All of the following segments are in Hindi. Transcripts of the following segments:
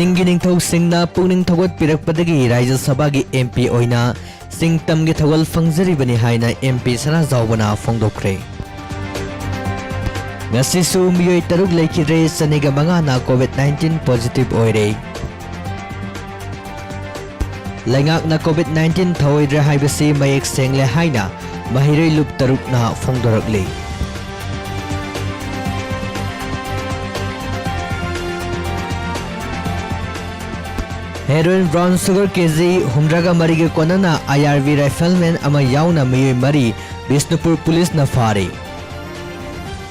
सिंगी निंगथौ सिंगना पुनिंग थगत पिरकपदगी राज्य सभा की एमपी ओइना सिंगतम की थगल फंगजरिबनी हाइना एमपी सना जावबना फोंदोखरे ngasisu miyoi taruk leikidre saniga mangana covid-19 positive oire lengak na covid-19 thaoidre haibasi mayek sengle haina mahirei lup taruk na phongdorakle heroin brown sugar kg humraga marige konana IRV rifleman ama yauna miyoi mari Bisnupur police na fare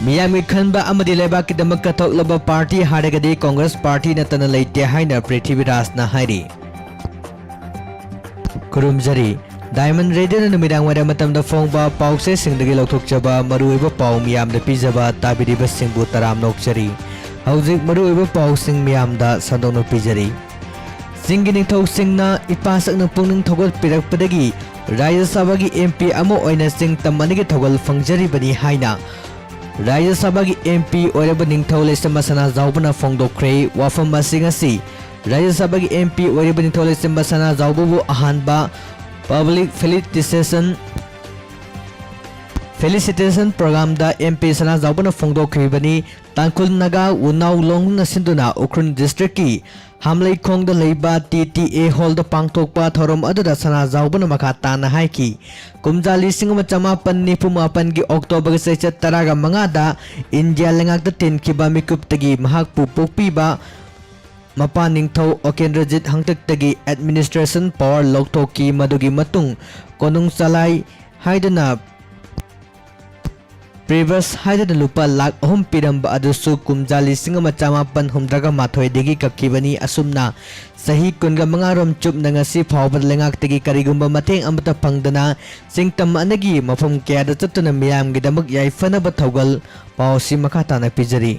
मियामी खनबा अमदी लेबा की दमक कथोलबा पार्टी हारेगदी कांग्रेस पार्टी नतन लेते हाइना पृथ्वीराज ना हाइरी कुरुमजरी डायमंड रेडियो नुमिदांग वरे मतमदा फोंगबा पाउसे सिंगदगी लौथोकजबा मरुइबा पाउ मियामदा पिजबा ताबिरिबा सिंगबु तराम नोकजरी हौजिक मरुइबा पाउ सिंग मियामदा संदोनो पिजरी सिंगी निथौ सिंगना इपासकन पुंनिंग थोगल पिरकपदगी राज्य सभा की एमपी अमो ओइना सिंग तमनिगे थोगल फंगजरीबनी हाइना राज्य सभा की एमपी ओरेब निंगथौ लेसम सना जावबना फोंदोखरे वाफम मसिंगसी राज्य सभा की एमपी ओरेब निंगथौ लेसम सना जावबु अहानबा पब्लिक फेलिसिटेशन प्रोग्राम दा एमपी सना जावबना फोंदोखरिबनी तांकुल नगा उनाव लोंग नसिंदुना उखरुन डिस्ट्रिक्ट की हमलै खोंग द लेबा TTA हॉल द पांगथोकपा थोरम अदुदा सना जावबना मखा ताना हाइकी कुमजाली सिंगमा चमापन निफुमापन की अक्टोबर से 15 दा India लेंगाक the तिनखिबा मिकुपतगी महाकपु पोकपीबा Mopa Ningthou ओकेंद्रजित हंगतकतगी administration power लौथोकी मदुगी मतुंग कोनुंग चलाई हाइदना प्रीवियस हाइदना लुपा लाख अहम पिरंबा अदुसु कुमजाली सिंगमा चमापन हुमद्रगा माथोयदगी कक्किबनी असुमना सही कुनगा मंगारोम चुपना ngasi फावबा लेंगाकतगी करिगुंबा मतेंग अमता फंगदना सिंगतम अनगी मफम कयादा चतुना मियामगिदमक याइफनबा थौगल पावसी मखाताना पिजरी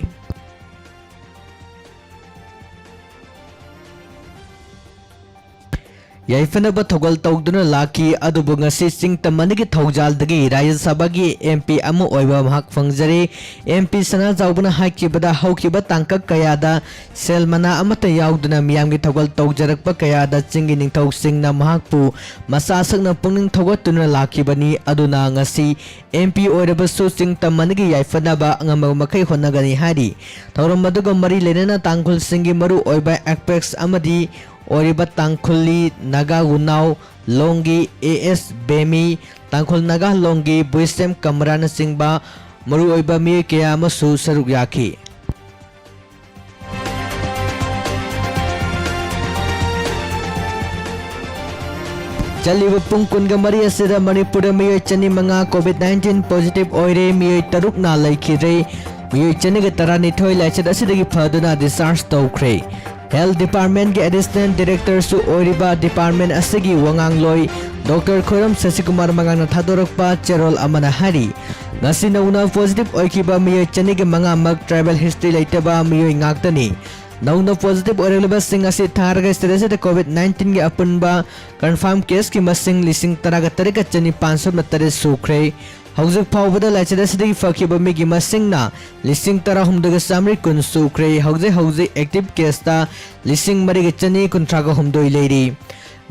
याइफनबा थौगल तौदुना लाकी अदुबु ngasi सिंगतमनगी थौजालदगी राज्य सभा की एमपी अमु ओइबा महक फंगजरे एमपी सना जावबना हाइकिबदा हौकिबा तांकक कयादा सेलमना अमता यावदुना मियामगी थौगल तौजरकपा कयादा चिंगी निंगथौ सिंगना महकपु मसासकना पुंनिंग थौगतुना लाकिबनी अदुना ngasi एमपी ओइरबसु सिंगतमनगी याइफनबा अंगम मखै होनगनी हारी थौरम मदुगा मरी लेना तांकुल सिंगी मरु ओइबा एक्पेक्स अमदी ओरिबा तांखुली नागा उनाव लोंगी एएस बेमी तांखुल नागा लोंगी बुइसेम कमरान सिंबा मरु ओइबा मी कया मसु सरुक याखी चलिब पुंग कुनगा मरी असिदा मणिपुर मियोय चनी मंगा कोविड-19 पॉजिटिव ओइरे मियोय तरुक ना लैखिरे मियोय चनीगा तरानिथोय लाइचद असिदगी फदुना डिस्चार्ज तौखरे हेल्थ डिपार्टमेंट के एडिशनल डायरेक्टर सु ओरिबा डिपार्टमेंट असगी वंगांगलोय डॉक्टर खोरम शशिकुमार मंगांगना थादोरकपा चेरोल अमना हारी ngasi नौना पॉजिटिव ओइकिबा मियोय चनीगे मंगा मक ट्राइबल हिस्ट्री लेतबा मियोय ngaktani नौना पॉजिटिव ओरेलबा सिंग असि थारगा स्टेटस दे कोविड-19 के अपुनबा कंफर्म केस की मसिंग लिसिंग तरागा तरेका चनी 503 सुख्रे हौजिक फावबदा लाइचदसदगी फकिबा मिगी मसिंगना लिसिंग तरा हुमदगा सामरी कुन सुख्रे हौजे एक्टिव केसता लिसिंग मरिगा चनी कुंथ्रागा हुमदोय लेरी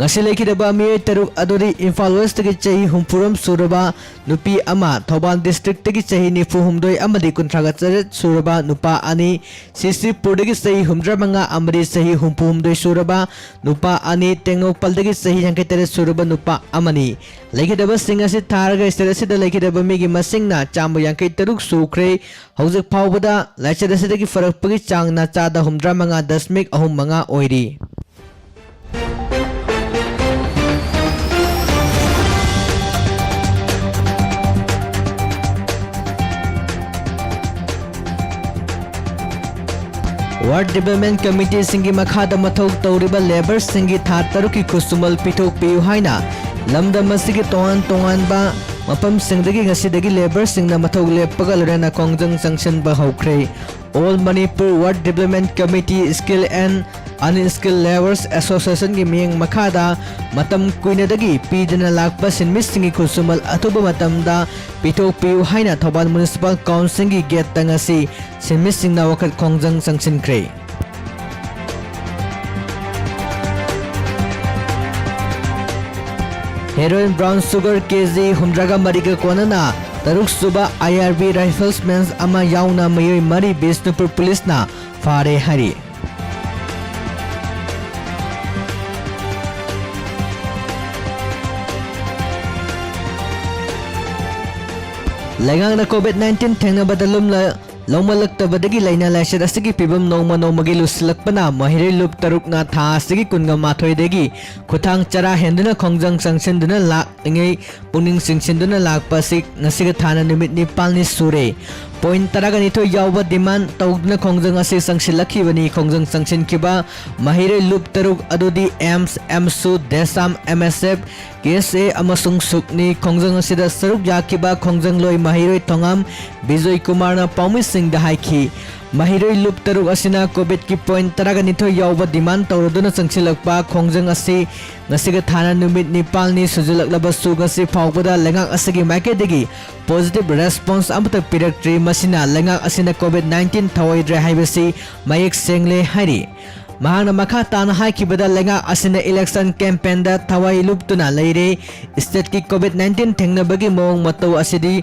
ngasi lekidaba mi taruk adori Imphal West tagi chahi humpuram suraba nupi ama Thobal district tagi chahi nifu humdoi amadi kunthraga charet suraba nupa ani Sisi Purdagi chahi humdramanga amadi chahi humpu humdoi suraba nupa ani Tengnokpal dagi chahi yankai suraba nupa amani lekidaba sing asi tharga state lekidaba mi gi masingna chambu yankai taruk sukre hauzik phawbada laichada sidagi farakpagi changna chada humdramanga 0.3 oiri ward development committee सिंगी मखादा मथौ तौरिबा लेबर सिंगी था तरुकी खुसुमल पिथोक पियु हाइना लमदम मसिगी तोंगान तोंगानबा मफम सिंगदगी ngasiदगी लेबर सिंगना मथौ लेपगा लरेना कोंगजंग जंक्शन बा हौख्रे all Manipur ward development committee skill and unskill labours association की मियंग मखादा मतम कुइनदगी पीदना लाकपा सिनमिसिंगी खुसुमल अथुबा मतमदा पिथोक पियु हाइना थौबाल म्युनिसिपल काउंसिल की गेट तंगसी सिनमिसिंगना वखत खोंगजंग संगसिनख्रे हेरोइन ब्राउन शुगर केजी 100 कोनना तरुक सुबह IRB राइफल्समैन अमा याउना मयोई मरी बिष्णुपुर पुलिस ना फारे हरी लेंगांगना COVID-19 थेंगनबदा लुमला लौमलक्तबदगी लैना लाइसेद असगी पिबम नौमा नौमगी लुसलकपना महिरे लुप तरुकना था असगी कुनगा माथोइदेगी खुथांग चरा हेंदुना खोंजंग संगसिंदुना लाक्लिंगै पुनिंग सिंगसिंदुना लाकपासिक नसिगा थाना निमित निपालनि सुरे पॉइंट तरागनिथो यावबा डिमांड तौदुना खोंजंग असे संगसिलखिबनी खोंजंग संगसिनखिबा महिरे लुप तरुक अदुदी एम्स एमसु देसाम MSF KSA अमसुंग सुकनी खोंजंग असिदा सरुक याकिबा खोंजंग लोई महिरे थोंगाम बिजय कुमार ना पाउमि सिंह हाइखी महिरे लुप तरुक असिना कोविड की पॉइंट तरागनिथो यावबा डिमांड तौदुना संगसिलकपा खोंजंग असे ngasiga thana numit nipalni sujulaklaba sugasi phawbada lengak asigi maikedige positive response amata piraktre masina lengak asina COVID-19 thawaidre haibasi mayek sengle hari mahana makha tana haikibada lengak asina election campaign da thawai luptuna leire state ki COVID-19 thengnabagi mawng matau asidi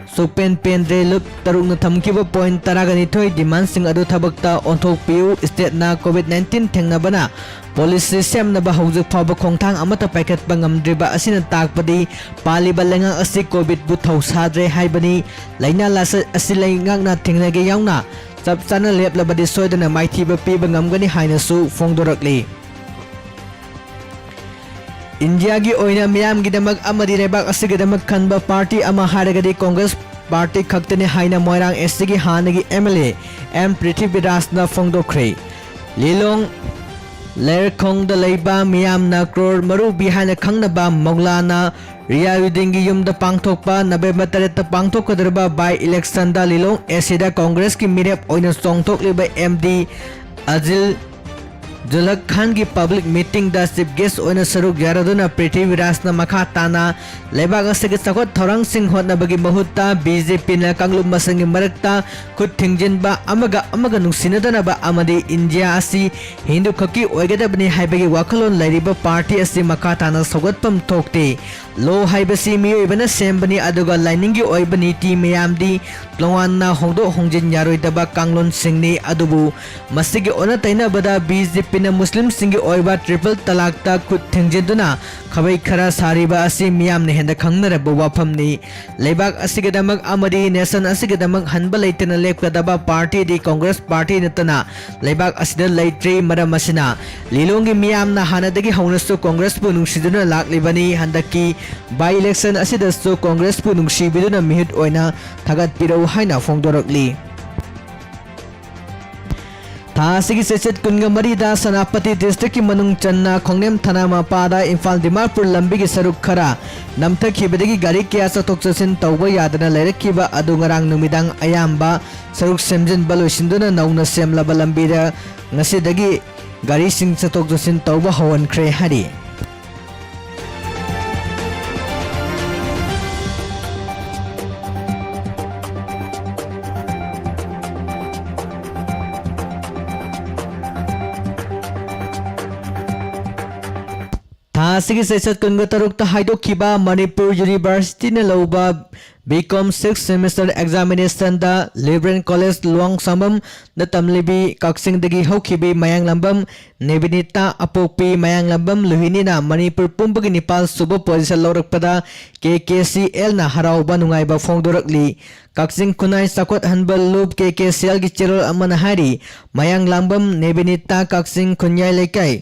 सुपेन पेंद्रे लुप तरुक थमकिबा पॉइंट तरागनिथोय डिमांड सिंग अदु थबक्ता ओंथोकपियु स्टेट ना कोविड-19 थेंगनबना पॉलिसी सेमनबा हौजु फाबा खोंथांग अमता पाइखतबा ngamdriba asina takpadi paliba lenga asi covid bu thausadre haibani laina lasa asi laingakna thengnage yauna chap chana leplabadi soidana maithiba piba ngamgani haina su phongdorakli India की ओइना मियाम गिदमक अमदि रेबाक असिगदमक खनबा पार्टी अमा हारगदि कांग्रेस पार्टी खक्तने हाइना मोइरांग एसटी हानगी MLA एम पृथ्वीराजना फोंदोख्रे लिलोंग लेरखोंग द लेबा मियाम ना क्रोर मरु बिहान खंगनबा मौलाना रियाउद्दीनगी युमदा पांगथोकपा नवेम्बर 3 पांगथोकदरबा बाय इलेक्शन दा लिलोंग एसिदा कांग्रेस की मिरेप ओइना सोंगथोकलिबा MD अजिल जुलक खान की पब्लिक मीटिंग द चीफ गेस्ट ओइना सरुक यारदुना पृथ्वीराजना मखा ताना लेबाग असगे चखोट थौरंग सिंह होटनबगी महुत्ता BJP ना कांगलुम मसंगी मरक्ता खुद थिंगजिनबा अमगा नुसिनदनबा अमदि इंडिया असि हिंदू खकी ओइगदबनि हाइबगी वाखलोन लैरिबा पार्टी असि मखा ताना सगतपम थोकते लो हाइबसि मियोइबना सेमबनि अदुगा लाइनिंगी ओइबनि टी मयामदि लोवानना होंदो होंजिन यारोइदबा कांगलोन सिंहनि अदुबु मसिगी ओना तैनाबदा BJP ना मुस्लिम सिंगी ओइबा ट्रिपल तलाक ता खुद थिंगजिनदुना खबै खरा सारिबा असि मियामने हेंदा खंगनरबा वाफमनि लेबाक असिगदमक अमदि नेशन असिगदमक हनबा लेतना लेपकदबा पार्टी दि कांग्रेस पार्टी नतना लेबाक असिदा लेट्रे मरम असिना लिलोंगी मियामना हानदगी हौनसु कांग्रेस पु नुंसिदुना लाक्लिबनि हंदकी by election असिदसु Congress Pu नुंसिबिदुना मिहुत ओइना थागत पिरौ हाइना फोंदोरकली थासिगी सेसेट कुनगा मरीदा सनापति district की मनुंग चन्ना खोंगनेम थाना मापादा इम्फाल दिमापुर लंबी की सरुक खरा नमथखिबदगी गाड़ी किया चथोक चसिन तौबा यादना लेरखिबा अदु ngarang numidang ayamba saruk semjinba loisinduna nauna semlaba lambida ngasidagi gari sing chatok chasin tauba hawankhre hari थासिगी सेसत कुनगा तरुक हाइदोखिबा मणिपुर यूनिवर्सिटी ने लौबा BCom 6th semester examination da Liberal College Luang Sambam da tamlibi kaksing dagi hokhibi mayang lambam Nebinita Apokpi mayang lambam Luhini na Manipur pumbagi Nepal suba position lawrakpada KKCL na harauba nungaiba phongdorakli kaksing kunai sakot hanbal lub KKCL gi cherol amana hari mayang lambam Nebinita kaksing kunyai lekai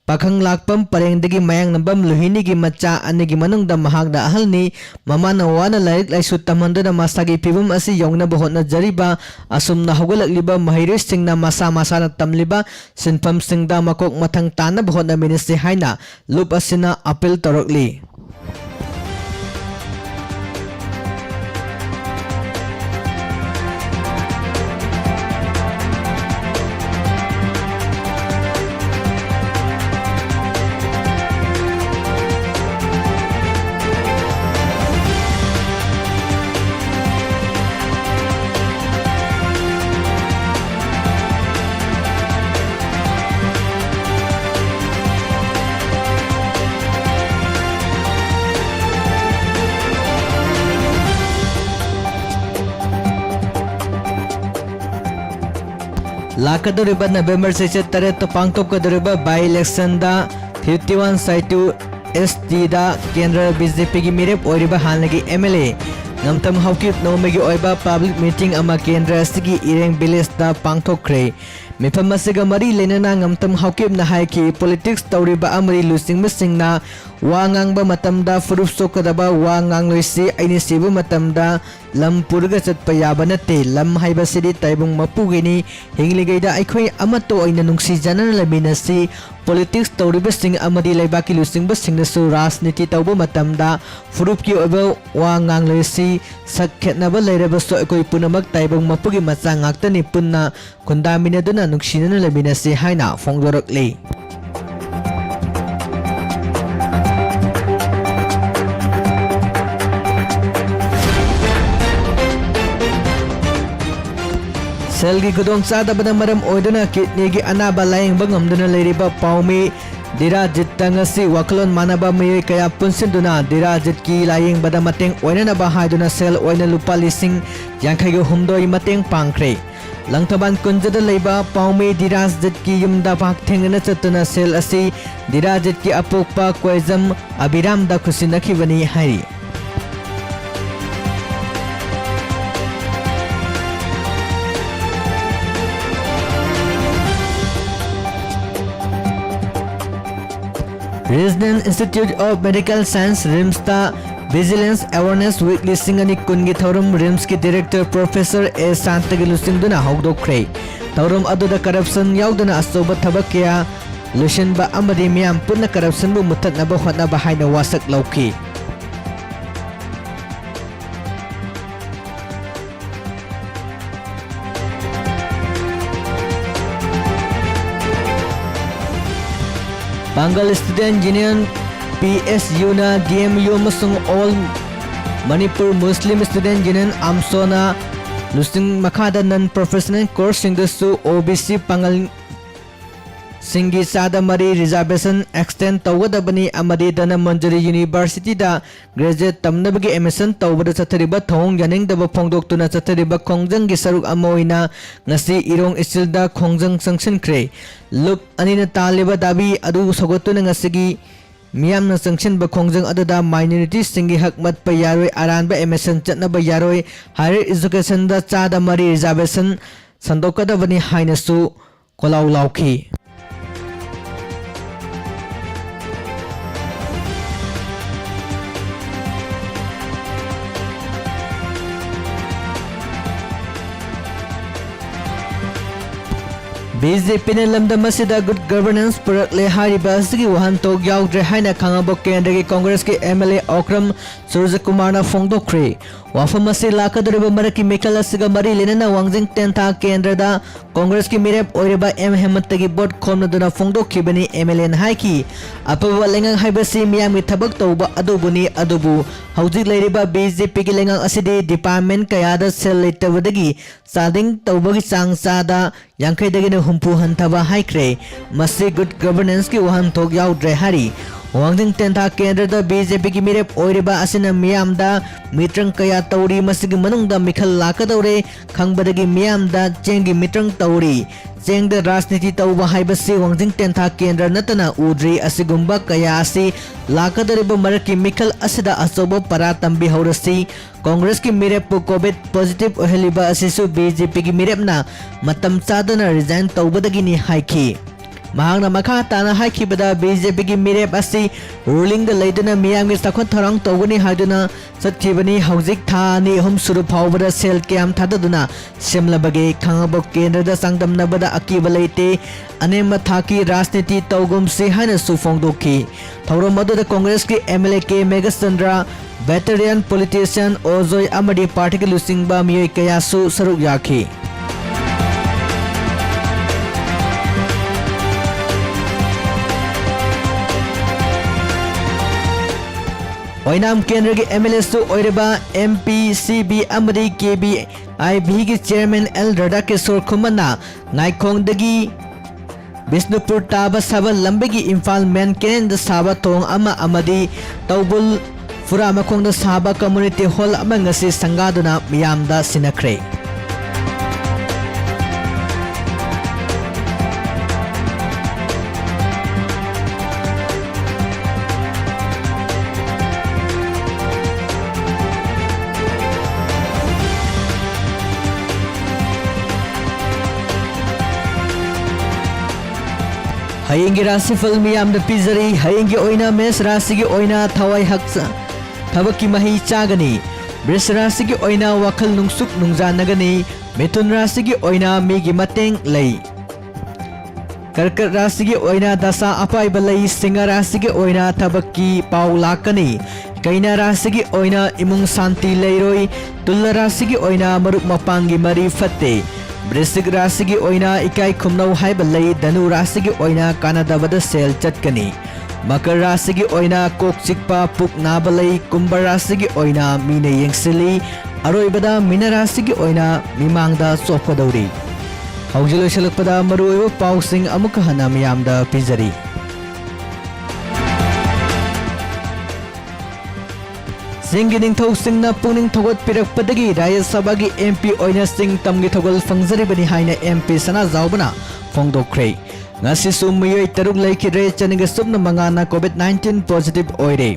पाखंग लाकपम परेंदगी मयांग नबम लुहिनी की मच्चा अनेगी मनुंग द महागदा अहलनी ममा नवाना लाइक लाइसु तमंदना मासागी पिबम असि यौना बहोना जरिबा असुमना हगलकलिबा महिरे सिंगना मासा मासाना तमलिबा सिनफम सिंगदा मकोक मथंग ताना बहोना मिनिस्ट्री हाइना लुप असिना अपील तोरकली लाकदोरिबा नवेंबर से तरह पांगथोकदोरिबा बाई इलेक्शन दा 51 साइटू ST दा केंद्र BJP की मिरेप ओरिबा हालगी MLA नमतम हौकिप नोमेगी ओइबा पब्लिक मीटिंग अमा केंद्र असगी इरेंग विलेज दा पांगथोकरे मिफम असिगा मरी लेनना ngमतम हौकिप ना हाइकी पॉलिटिक्स तौरिबा अमरी लुसिंग मसिंगना वा ngang matamda furup sokadaba wa ngangloi aini sibu matamda lam purga chatpa yaba nate lam haiba sidi taibung mapugini hingligeida aikhoi amato aina nungsi janana labina si politics tawriba sing amadi laibaki lusing ba sing su rajniti tawba matamda furup ki oba wa ngangloi si sakkhetnaba leiraba so ekoi punamak taibung mapugi macha ngaktani punna kundamina duna nungsinana labina si haina phongdorakle सेल की खुदोंग चादबना मरम ओइदना किडनी की अनाबा लायंग बंगमदना लेरिबा पाउमी दिराजित तंगसी वकलोन मानबा मय कया पुनसिंदुना दिराजित की लायंग बदा मतेंग ओइनना हाइदुना सेल ओइना लुपा लिसिंग यांखैगो हुमदोई मतेंग पांख्रे लंगथबान कुंजदा लेबा पाउमी दिराजित की युमदा पाक थेंगना चतुना सेल असि दिराजित की अपोकपा क्वेजम अबिराम दा खुसिनखिबनी हाइरी Regional Institute of Medical Science RIMS ता Vigilance Awareness Week लिसिंगनी कुनगी थौरम RIMS की डायरेक्टर प्रोफेसर ए शांतगी लुसिंगदुना हौदोखरे थौरम अदुदा करप्शन याउदुना असोबा थबक कया लुसिनबा अमदी मियाम पुन्ना करप्शन बु मुथतनबा होतनबा हाइना वासक लौखी Bengal Student Union PSU na DMU masung All Manipur Muslim Student Union AMSO na lusing makada non-professional course singdasu OBC Pangal Singi Sada Mari Reservation Extend Tawgadabani Amadi Dana Manjari University da Graduate Tamnabagi Emerson Tawbada Satariba Thong Yaning Daba Pongdoktuna Satariba Kongjang Gisaruk Amoina Ngasi Irong Isilda Kongjang Sanction Kre Look Anina Taliba Dabi Adu Sogotuna Ngasigi Miam na sanction ba Kongjang Adada Minorities Singi Hakmat Payaroi Aranba Emerson Chatna Bayaroi Higher Education da Sada Mari Reservation Sandokadabani Hainasu Kolau Lauki BJP ने लमदम असिदा गुड गवर्नेंस पुरकले हारिबा असगी वहानतोक याउद्रे हाइना खांगाबो केंद्र की कांग्रेस के MLA ओक्रम सूर्यकुमार ना फोंगदोखरे वाफम असे लाकदरबा मरकी मेकल असगा मरी लेना वांगजिंग टेंथा केंद्र दा कांग्रेस की मिरेप ओइरबा M हेमंत की बोर्ड खोमनदुना फोंगदोखिबनी MLA न हाइकी अपवा लेंगा हाइबसी मियामी थबक तौबा अदुबुनी अदुबु हौजिक लेरिबा BJP की लेंगा असिदे डिपार्टमेंट कयादा सेल लेतबदगी सादिंग तौबगी चांग चादा यांखैदगिने हुंपु हंथबा हाइक्रे मसी गुड गवर्नेंस की वहानथोक याउद्रे हारी वांगजिंग टेंथा केंद्र दा BJP की मिरेप ओइरबा असिना मियामदा मित्रंग कया तौरी मसिगी मनुंगदा मिखल लाकदौरे खंगबदगी मियामदा चेंगी मित्रंग तौरी चेंग राजनीति तौबा हाइबसी वांगजिंग टेंथा केंद्र नतना उद्री असिगुंबा कया असि लाकदरिबा मरकी मिखल असिदा अचोबो परा तंबी हौरसी कांग्रेस की मिरेप कोविड पॉजिटिव ओहलिबा असिसु BJP की मिरेपना मतम चादना रिजाइन तौबदगिनी हाइकी महांगना मखा ताना हाइखिबदा BJP की मिरेप असि रूलिंग द लेदना मियामगे सखोन थरंग तौगनी हाइदुना सत्खिबनी हौजिक थानी हम सुरु फावबदा सेल कैम थाददुना सेमलबगे खांगबो केंद्र द संगदमनबदा अकीब लेते अनेम थाकी राजनीति तौगुम से हाइना सुफोंगदोखी थौरो मदुदा कांग्रेस की MLA के मेगाचंद्रा वेटरियन पॉलिटिशियन ओजोय अमडी पार्टी के लुसिंगबा मियोय कयासु सरुक याखी ओइनाम केंद्र के MLA सु ओइरबा MPCB अमरी KBIB की चेयरमैन L रडा किशोर खुमना नाइखोंगदगी बिष्णुपुर ताबा साबा लंबेगी इम्फाल मेन केनेंद साबा थोंग अमा अमदी तौबुल फुरा मखोंद साबा कम्युनिटी हॉल अमा ngasi संगादुना मियामदा सिनखरे हयेंगी राशिफल मियाम द पिजरी हयेंगी ओइना मेष राशि की ओइना थवाई हक्सा थबकी मही चागनी वृष राशि की ओइना वखल नुंगसुक नुंगजानगनी मिथुन राशि की ओइना मीगी मतेंग लई कर्कट राशि की ओइना दशा अपाइब लई सिंह राशि की ओइना थबकी पाउ लाकनी कन्या राशि की ओइना इमुंग शांति लेरोई तुला राशि की ओइना मरुक मपांगी मरी फत्ते वृश्चिक राशि की ओइना इकाई खुमनौ हाइब लई धनु राशि की ओइना कानादबद सेल चटकनी मकर राशि की ओइना कोक चिकपा पुक नाब लई कुंभ राशि की ओइना मीने येंगसिली अरोइबदा मीन राशि की ओइना मिमांगदा सोफदौरी हौजिलो शलकपदा मरुओइब पाउसिंग अमुक हना मियामदा पिजरी सिंह निंगथौ सिंगना पुनिंग थोगत पिरकपदगी राज्य सभा की एमपी ओइना सिंह तमगी थोगल फंगजरिबनी हाइना एमपी सना जाउबना फोंगदोख्रे ngasisu miyoi taruk laikire chaniga subna mangana covid-19 positive oire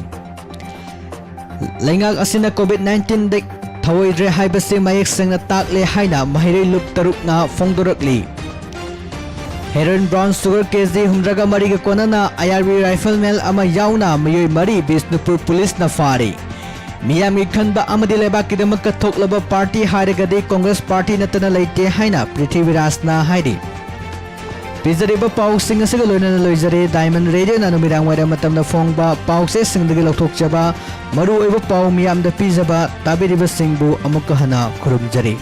laingak asina covid-19 dek thawoire haibase mayek sengna takle haina mahire lup taruk na phongdorakli heroin brown sugar kg humraga mari ga konana IRB rifleman ama yauna miyoi mari Bisnupur police na fari miyami khanba amadi lebak kidamak thoklaba party hairagadi congress party natana leite haina prithviraj na hairi पिजरीबा पाउसिंग असगा लोइना लोइजरे डायमंड रेडियो ना नुमिरांग वाइरा मतमना फोंगबा पाउसे सिंगदगी लौथोकचबा मरु ओइबा पाउ मियामदा पिजबा ताबिरिबा सिंगबु अमुक हना खुरुमजरी।